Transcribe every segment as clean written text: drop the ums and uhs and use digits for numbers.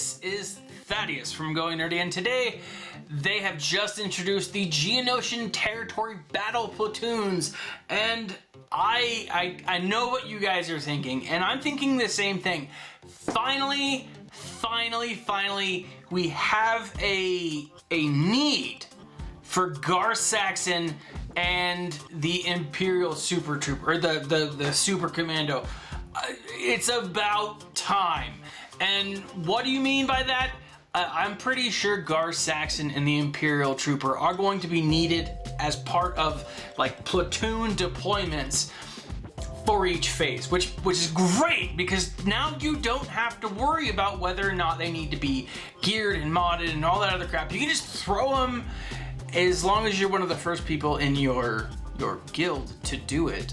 this is Thaddeus from Going Nerdy, and today they have just introduced the Geonosian Terrirotry Battle platoons, and I know what you guys are thinking, and I'm thinking the same thing. Finally, we have a need for Gar Saxon and the Imperial Super Trooper, or the Super Commando. It's about time. And what do you mean by that? I'm pretty sure Gar Saxon and the Imperial Trooper are going to be needed as part of like platoon deployments for each phase, which is great, because now you don't have to worry about whether or not they need to be geared and modded and all that other crap. You can just throw them as long as you're one of the first people in your guild to do it.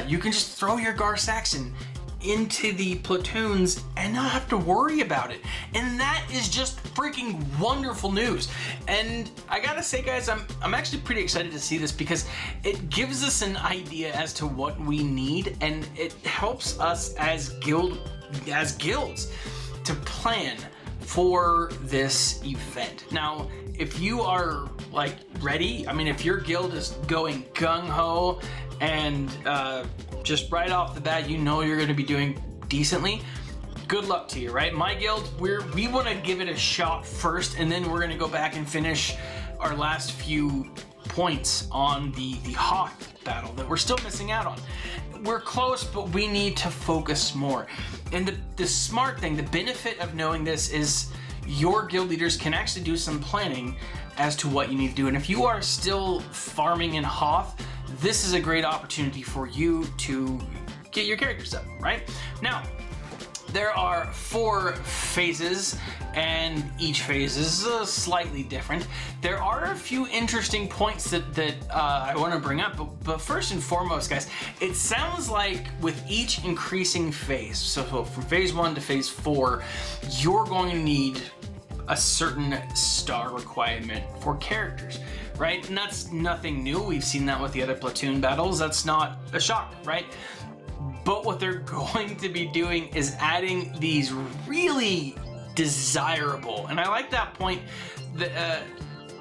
You can just throw your Gar Saxon into the platoons and not have to worry about it, and that is just freaking wonderful news. And I gotta say, guys, I'm actually pretty excited to see this, because it gives us an idea as to what we need, and it helps us as guilds to plan for this event. Now, if you are like ready, I mean, if your guild is going gung-ho and just right off the bat, you know you're going to be doing decently, good luck to you, right? My guild, we want to give it a shot first, and then we're going to go back and finish our last few points on the Hoth battle that we're still missing out on. We're close, but we need to focus more. And the smart thing, the benefit of knowing this is your guild leaders can actually do some planning as to what you need to do. And if you are still farming in Hoth, this is a great opportunity for you to get your characters up, right? Now, there are 4 phases, and each phase is slightly different. There are a few interesting points that I want to bring up, but first and foremost, guys, it sounds like with each increasing phase, so from phase 1 to phase 4, you're going to need a certain star requirement for characters, right? And that's nothing new. We've seen that with the other platoon battles. That's not a shock, right? But what they're going to be doing is adding these really desirable, and I like that point, that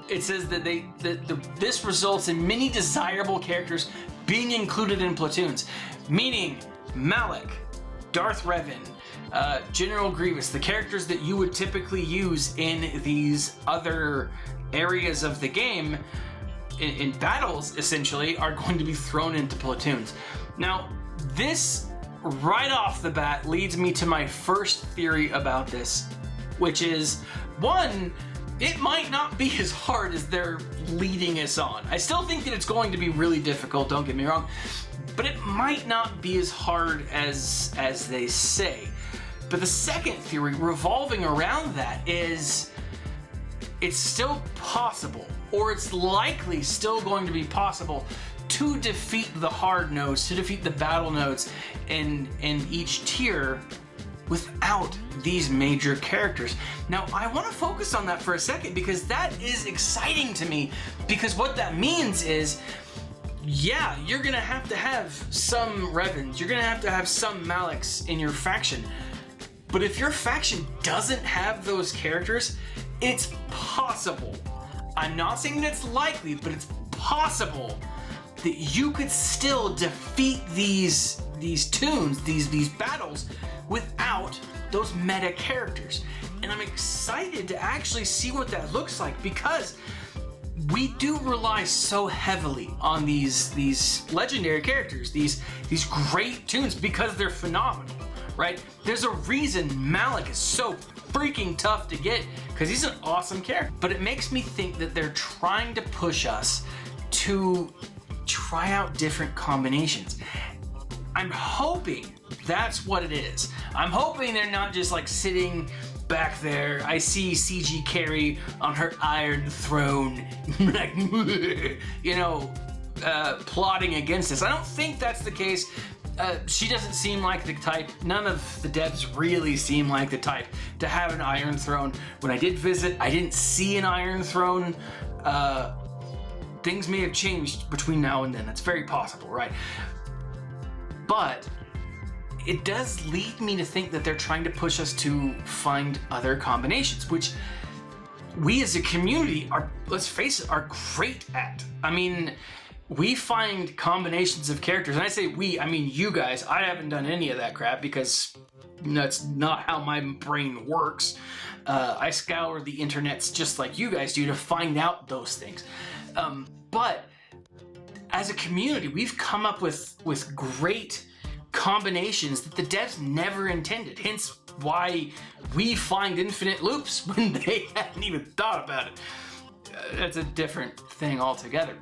it says that this results in many desirable characters being included in platoons, meaning Malak, Darth Revan, General Grievous, the characters that you would typically use in these other areas of the game, in battles essentially, are going to be thrown into platoons. Now, this right off the bat leads me to my first theory about this, which is, one, it might not be as hard as they're leading us on. I still think that it's going to be really difficult, don't get me wrong, but it might not be as hard as they say. But the second theory revolving around that is, it's still possible, or it's likely still going to be possible, to defeat the hard nodes, to defeat the battle nodes in each tier without these major characters. Now, I want to focus on that for a second, because that is exciting to me, because what that means is, yeah, you're gonna have to have some Revans, you're gonna have to have some Malaks in your faction, but if your faction doesn't have those characters, it's possible. I'm not saying that it's likely, but it's possible that you could still defeat these tunes, these battles, without those meta characters. And I'm excited to actually see what that looks like, because we do rely so heavily on these legendary characters, these great tunes, because they're phenomenal, right? There's a reason Malak is so freaking tough to get, because he's an awesome character. But it makes me think that they're trying to push us to try out different combinations. I'm hoping that's what it is. I'm hoping they're not just like sitting back there. I see CG Carrie on her Iron Throne, like, you know, plotting against us. I don't think that's the case. She doesn't seem like the type, none of the devs really seem like the type to have an Iron Throne. When I did visit, I didn't see an Iron Throne. Things may have changed between now and then. That's very possible, right? But it does lead me to think that they're trying to push us to find other combinations, which we as a community are, let's face it, are great at. I mean, we find combinations of characters, and I say we, I mean you guys. I haven't done any of that crap because that's not how my brain works. I scour the internets just like you guys do to find out those things. But as a community, we've come up with great combinations that the devs never intended. Hence why we find infinite loops when they hadn't even thought about it. That's a different thing altogether.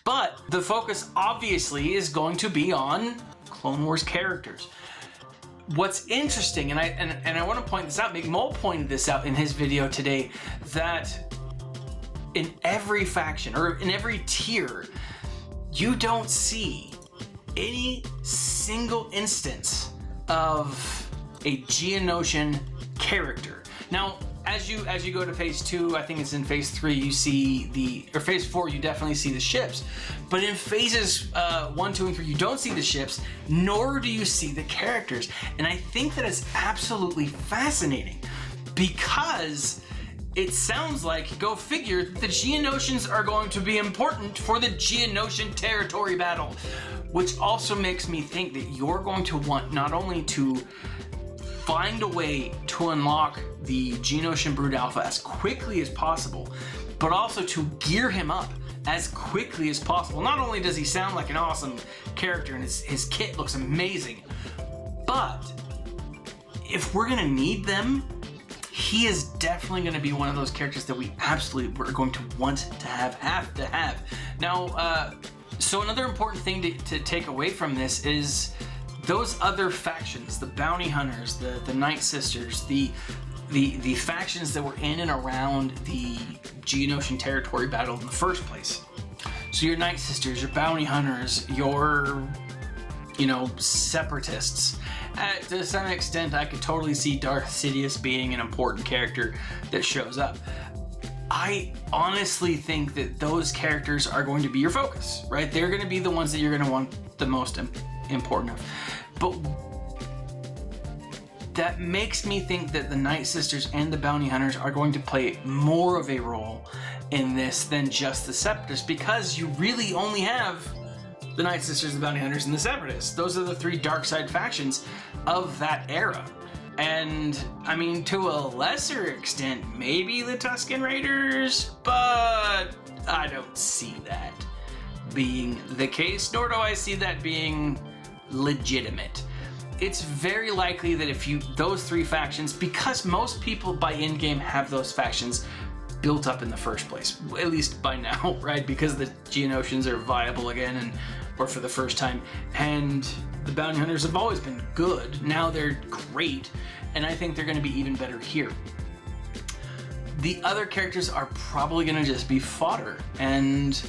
But the focus obviously is going to be on Clone Wars characters. What's interesting, and I want to point this out, McMole pointed this out in his video today, that in every faction or in every tier, you don't see any single instance of a Geonosian character. Now, as you go to phase 2, I think it's in phase 3, you see or phase 4, you definitely see the ships. But in phases 1, 2, and 3, you don't see the ships, nor do you see the characters. And I think that is absolutely fascinating because it sounds like, go figure, the Geonosians are going to be important for the Geonosian Terrirotry Battle, which also makes me think that you're going to want not only to find a way to unlock the Geonosian Brood Alpha as quickly as possible, but also to gear him up as quickly as possible. Not only does he sound like an awesome character and his kit looks amazing, but if we're gonna need them, he is definitely gonna be one of those characters that we absolutely are going to want to have. Now, so another important thing to take away from this is those other factions, the bounty hunters, the Night Sisters, the factions that were in and around the Geonosian Terrirotry Battle in the first place. So your Night Sisters, your bounty hunters, your, separatists. To some extent, I could totally see Darth Sidious being an important character that shows up. I honestly think that those characters are going to be your focus, right? They're going to be the ones that you're going to want the most important of. But that makes me think that the Night Sisters and the Bounty Hunters are going to play more of a role in this than just the Separatists, because you really only have the Night Sisters, the Bounty Hunters, and the Separatists. Those are the 3 dark side factions of that era. And, I mean, to a lesser extent, maybe the Tusken Raiders, but I don't see that being the case, nor do I see that being legitimate. It's very likely that if those 3 factions, because most people by endgame have those factions built up in the first place, at least by now, right? Because the Geonosians are viable again, or for the first time, and the Bounty Hunters have always been good. Now they're great, and I think they're going to be even better here. The other characters are probably going to just be fodder, and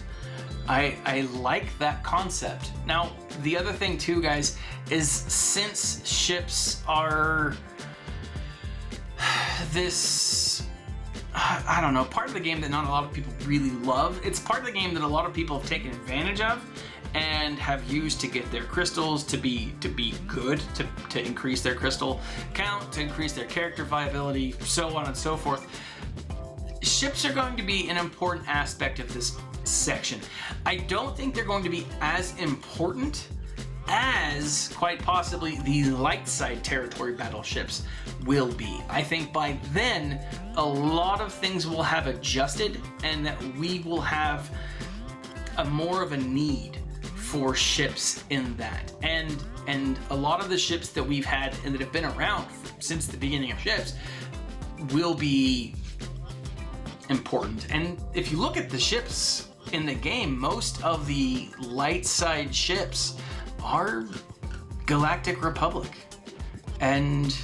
I like that concept. Now, the other thing too, guys, is since ships are this, I don't know, part of the game that not a lot of people really love. It's part of the game that a lot of people have taken advantage of and have used to get their crystals to be good, to increase their crystal count, to increase their character viability, so on and so forth. Ships are going to be an important aspect of this section. I don't think they're going to be as important as, quite possibly, the light side Terrirotry battleships will be. I think by then, a lot of things will have adjusted, and that we will have more of a need for ships in that. And a lot of the ships that we've had and that have been around since the beginning of ships will be important. And if you look at the ships in the game, most of the light side ships are Galactic Republic, and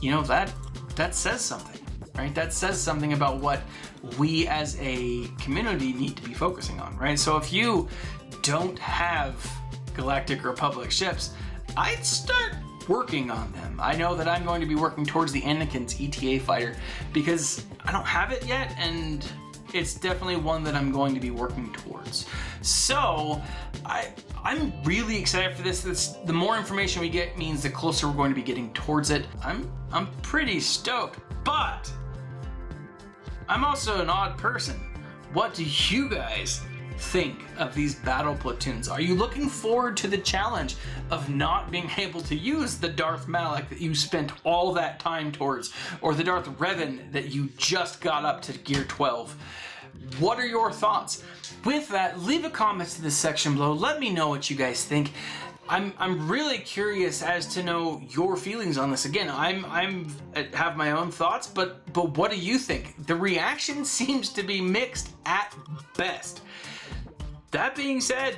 that says something, right? That says something about what we as a community need to be focusing on, right? So if you don't have Galactic Republic ships, I'd start working on them. I know that I'm going to be working towards the Anakin's ETA fighter because I don't have it yet, and it's definitely one that I'm going to be working towards. So I'm really excited for this. The more information we get means the closer we're going to be getting towards it. I'm pretty stoked, but I'm also an odd person. What do you guys think of these battle platoons? Are you looking forward to the challenge of not being able to use the Darth Malak that you spent all that time towards, or the Darth Revan that you just got up to gear 12? What are your thoughts? With that, leave a comment in the section below. Let me know what you guys think. I'm really curious as to know your feelings on this. Again, I have my own thoughts, but what do you think? The reaction seems to be mixed at best. That being said,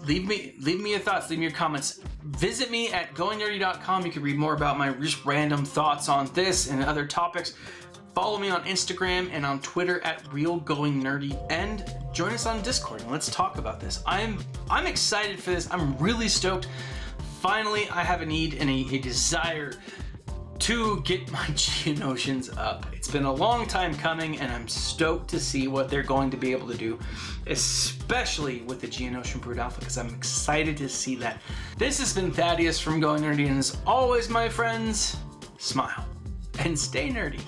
leave me your thoughts, leave me your comments. Visit me at goingnerdy.com. You can read more about my just random thoughts on this and other topics. Follow me on Instagram and on Twitter at RealGoingNerdy, and join us on Discord and let's talk about this. I'm excited for this. I'm really stoked. Finally, I have a need and a desire to get my Geonosians up. It's been a long time coming, and I'm stoked to see what they're going to be able to do, especially with the Geonosian Brood Alpha, because I'm excited to see that. This has been Thaddeus from Going Nerdy, and as always, my friends, smile and stay nerdy.